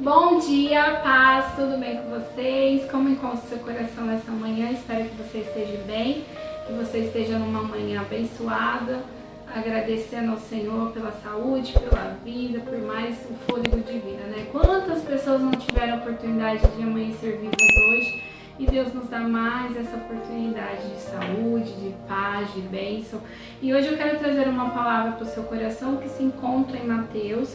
Bom dia, paz, tudo bem com vocês? Como encontra o seu coração nessa manhã? Espero que você esteja bem, que você esteja numa manhã abençoada, agradecendo ao Senhor pela saúde, pela vida, por mais o fôlego de vida, né? Quantas pessoas não tiveram a oportunidade de amanhecer vivas hoje e Deus nos dá mais essa oportunidade de saúde, de paz, de bênção. E hoje eu quero trazer uma palavra para o seu coração que se encontra em Mateus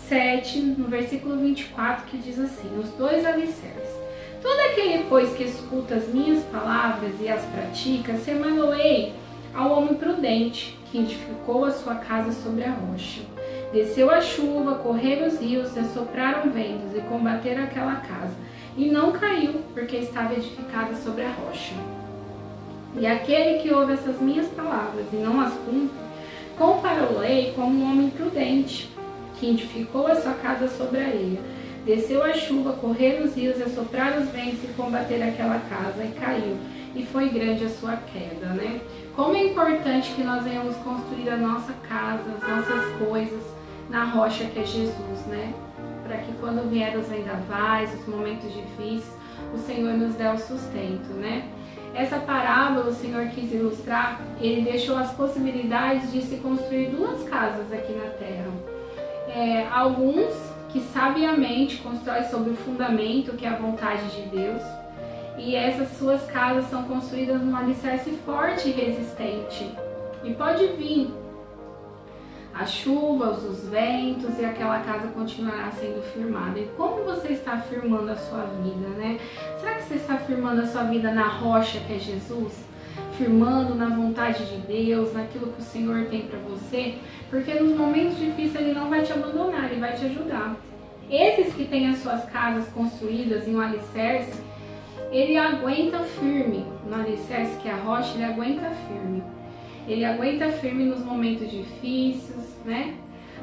7, no versículo 24, que diz assim: os dois alicerces. Todo aquele, pois, que escuta as minhas palavras e as pratica, semelhou-ei ao homem prudente, que edificou a sua casa sobre a rocha. Desceu a chuva, correram os rios, assopraram ventos e combateram aquela casa, e não caiu, porque estava edificada sobre a rocha. E aquele que ouve essas minhas palavras e não as cumpre, comparou-ei como um homem prudente, que edificou a sua casa sobre a areia. Desceu a chuva, correram os rios, assopraram os ventos e combateram aquela casa, e caiu, e foi grande a sua queda, né? Como é importante que nós venhamos construir a nossa casa, as nossas coisas, na rocha que é Jesus, né? Para que quando vier os vendavais, os momentos difíceis, o Senhor nos dê o sustento, né? Essa parábola o Senhor quis ilustrar, ele deixou as possibilidades de se construir duas casas aqui na terra. Alguns que sabiamente constroem sobre o fundamento, que é a vontade de Deus, e essas suas casas são construídas num alicerce forte e resistente. E pode vir as chuvas, os ventos, e aquela casa continuará sendo firmada. E como você está firmando a sua vida, né? Será que você está firmando a sua vida na rocha que é Jesus? Firmando na vontade de Deus, naquilo que o Senhor tem para você? Porque nos momentos difíceis Ele não vai te abandonar, Ele vai te ajudar. Esses que têm as suas casas construídas em um alicerce, ele aguenta firme. No alicerce que é a rocha, ele aguenta firme. Ele aguenta firme nos momentos difíceis, né?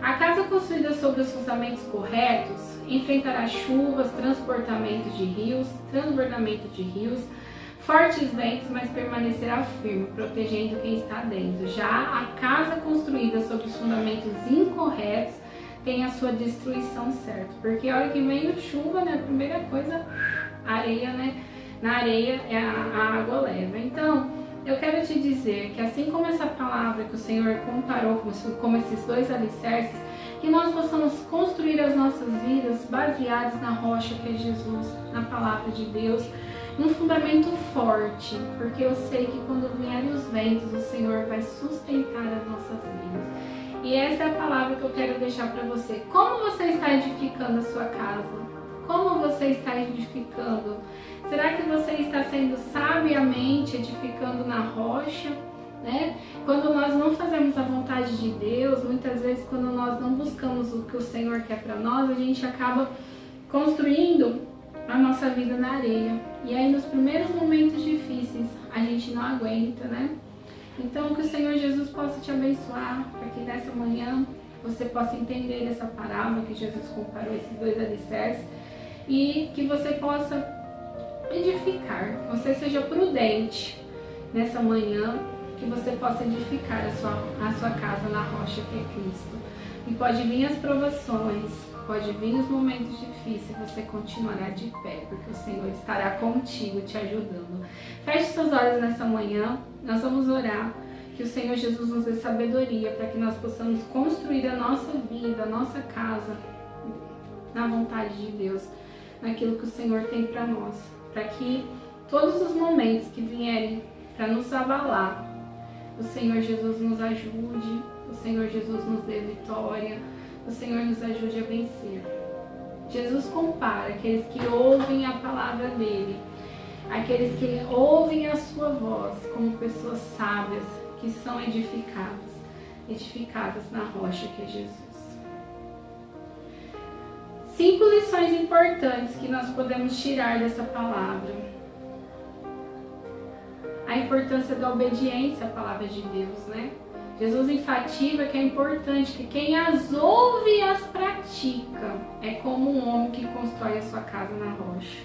A casa construída sobre os fundamentos corretos enfrentará chuvas, transbordamento de rios, fortes ventos, mas permanecerá firme, protegendo quem está dentro. Já a casa construída sobre os fundamentos incorretos tem a sua destruição certa. Porque a hora que vem a chuva, né, a primeira coisa, areia, né? Na areia a água leva. Então, eu quero te dizer que assim como essa palavra que o Senhor comparou como esses dois alicerces, que nós possamos construir as nossas vidas baseadas na rocha que é Jesus, na palavra de Deus, num fundamento forte, porque eu sei que quando vierem os ventos, o Senhor vai sustentar as nossas vidas. E essa é a palavra que eu quero deixar para você. Como você está edificando a sua casa? Como você está edificando? Será que você está sendo sabiamente edificando na rocha? Né? Quando nós não fazemos a vontade de Deus, muitas vezes quando nós não buscamos o que o Senhor quer para nós, a gente acaba construindo a nossa vida na areia. E aí nos primeiros momentos difíceis a gente não aguenta, né? Então que o Senhor Jesus possa te abençoar, para que nessa manhã você possa entender essa parábola que Jesus comparou esses dois alicerces e que você possa edificar, você seja prudente nessa manhã, que você possa edificar a sua casa na rocha que é Cristo. E pode vir as provações, pode vir os momentos difíceis, você continuará de pé, porque o Senhor estará contigo, te ajudando. Feche seus olhos nessa manhã, nós vamos orar, que o Senhor Jesus nos dê sabedoria, para que nós possamos construir a nossa vida, a nossa casa, na vontade de Deus, naquilo que o Senhor tem para nós, para que todos os momentos que vierem para nos abalar, o Senhor Jesus nos ajude, o Senhor Jesus nos dê vitória, o Senhor nos ajude a vencer. Jesus compara aqueles que ouvem a palavra dele, aqueles que ouvem a sua voz, como pessoas sábias que são edificadas na rocha que é Jesus. 5 lições importantes que nós podemos tirar dessa palavra. A importância da obediência à palavra de Deus, né? Jesus enfatiza que é importante que quem as ouve e as pratica é como um homem que constrói a sua casa na rocha.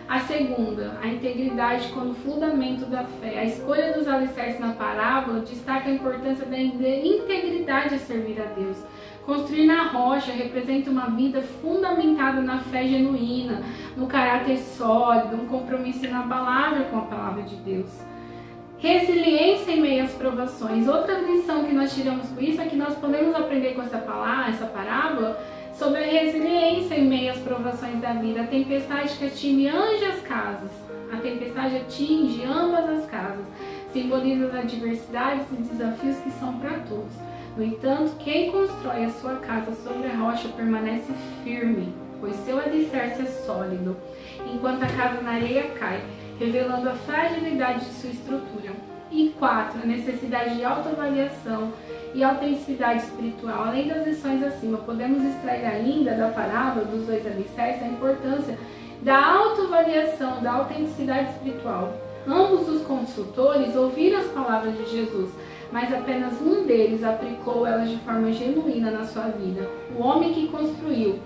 A segunda, a integridade como fundamento da fé. A escolha dos alicerces na parábola destaca a importância da integridade a servir a Deus. Construir na rocha representa uma vida fundamentada na fé genuína, no caráter sólido, um compromisso inabalável com a palavra de Deus. Resiliência em meio às provações. Outra lição que nós tiramos com isso é que nós podemos aprender com essa parábola sobre a resiliência em meio às provações da vida. A tempestade que atinge ambas as casas. A tempestade atinge ambas as casas. Simboliza as adversidades e desafios que são para todos. No entanto, quem constrói a sua casa sobre a rocha permanece firme, pois seu alicerce é sólido, enquanto a casa na areia cai, revelando a fragilidade de sua estrutura. E 4. A necessidade de autoavaliação e autenticidade espiritual. Além das lições acima, podemos extrair ainda da parábola dos 2 alicerces a importância da autoavaliação, da autenticidade espiritual. Ambos os consultores ouviram as palavras de Jesus, mas apenas um deles aplicou elas de forma genuína na sua vida. O homem que construiu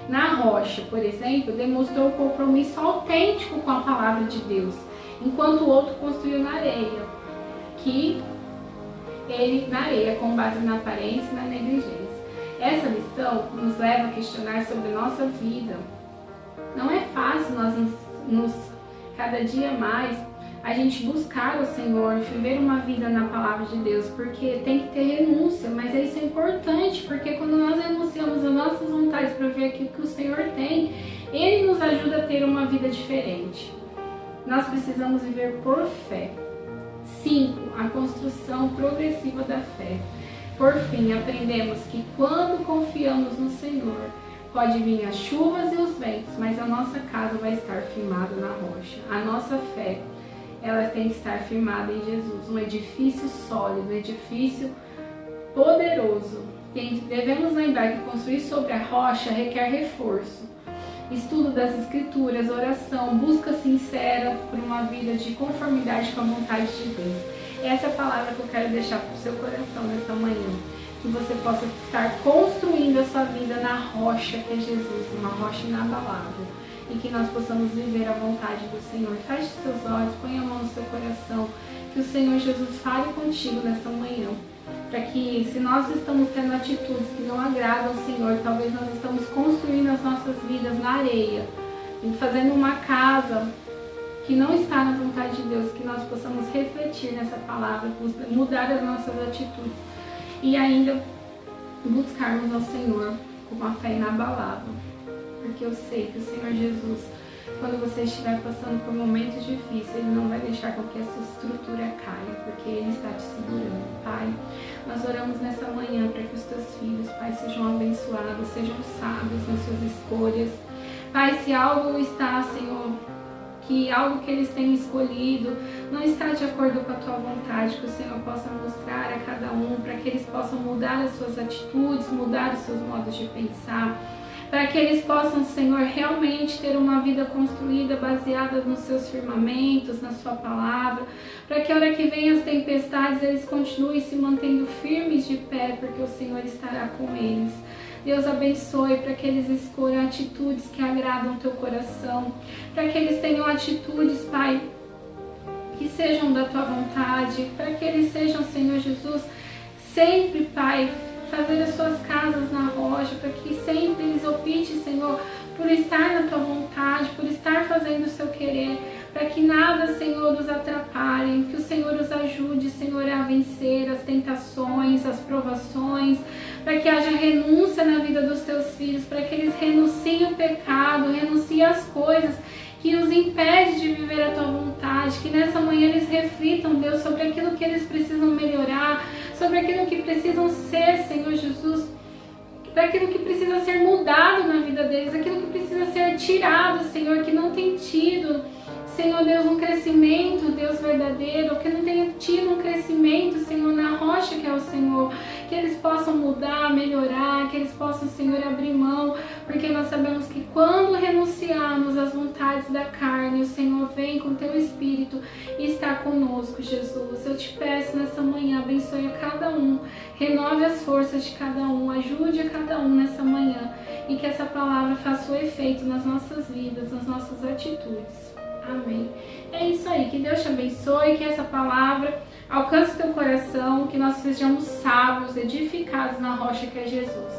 na rocha, por exemplo, demonstrou um compromisso autêntico com a palavra de Deus, enquanto o outro construiu na areia, com base na aparência e na negligência. Essa lição nos leva a questionar sobre a nossa vida. Não é fácil nós cada dia mais a gente buscar o Senhor, viver uma vida na palavra de Deus, porque tem que ter renúncia, mas isso é importante, porque quando nós renunciamos às nossas vontades para ver aquilo que o Senhor tem, Ele nos ajuda a ter uma vida diferente. Nós precisamos viver por fé. 5. A construção progressiva da fé. Por fim, aprendemos que quando confiamos no Senhor, pode vir as chuvas e os ventos, mas a nossa casa vai estar firmada na rocha. A nossa fé, ela tem que estar firmada em Jesus, um edifício sólido, um edifício poderoso. Devemos lembrar que construir sobre a rocha requer reforço, estudo das Escrituras, oração, busca sincera por uma vida de conformidade com a vontade de Deus. Essa é a palavra que eu quero deixar para o seu coração nessa manhã, que você possa estar construindo a sua vida na rocha que é Jesus, uma rocha inabalável, e que nós possamos viver a vontade do Senhor. Feche seus olhos, ponha a mão no seu coração, que o Senhor Jesus fale contigo nessa manhã, para que, se nós estamos tendo atitudes que não agradam ao Senhor, talvez nós estamos construindo as nossas vidas na areia, e fazendo uma casa que não está na vontade de Deus, que nós possamos refletir nessa palavra, mudar as nossas atitudes e ainda buscarmos ao Senhor com uma fé inabalável. Porque eu sei que o Senhor Jesus, quando você estiver passando por momentos difíceis, Ele não vai deixar com que a sua estrutura caia, porque Ele está te segurando. Pai, nós oramos nessa manhã para que os teus filhos, Pai, sejam abençoados, sejam sábios nas suas escolhas. Pai, se algo está, Senhor, que algo que eles têm escolhido não está de acordo com a tua vontade, que o Senhor possa mostrar a cada um, para que eles possam mudar as suas atitudes, mudar os seus modos de pensar, para que eles possam, Senhor, realmente ter uma vida construída baseada nos seus firmamentos, na sua palavra, para que a hora que vem as tempestades, eles continuem se mantendo firmes de pé, porque o Senhor estará com eles. Deus abençoe para que eles escolham atitudes que agradam o teu coração, para que eles tenham atitudes, Pai, que sejam da tua vontade, para que eles sejam, Senhor Jesus, sempre, Pai, fazer as suas casas na rocha, para que sempre eles optem, Senhor, por estar na tua vontade, por estar fazendo o seu querer, para que nada, Senhor, os atrapalhe, que o Senhor os ajude, Senhor, a vencer as tentações, as provações, para que haja renúncia na vida dos teus filhos, para que eles renunciem o pecado, renunciem as coisas que os impede de viver a tua vontade, que nessa manhã eles reflitam, Deus, sobre aquilo que eles precisam melhorar, sobre aquilo que precisam ser, Senhor Jesus, para aquilo que precisa ser mudado na vida deles, aquilo que precisa ser tirado, Senhor, que não tem tido, Senhor Deus, um crescimento, Deus verdadeiro, que não tenha tido um crescimento, Senhor, na rocha que é o Senhor, que eles possam mudar, melhorar, que eles possam, Senhor, abrir mão, porque nós sabemos que quando renunciarmos às vontades da carne, o Senhor vem com teu Espírito e está conosco, Jesus. Eu te peço nessa manhã, abençoe a cada um, renove as forças de cada um, ajude a cada um nessa manhã e que essa palavra faça o efeito nas nossas vidas, nas nossas atitudes. Amém. É isso aí, que Deus te abençoe, que essa palavra alcance teu coração, que nós sejamos sábios, edificados na rocha que é Jesus.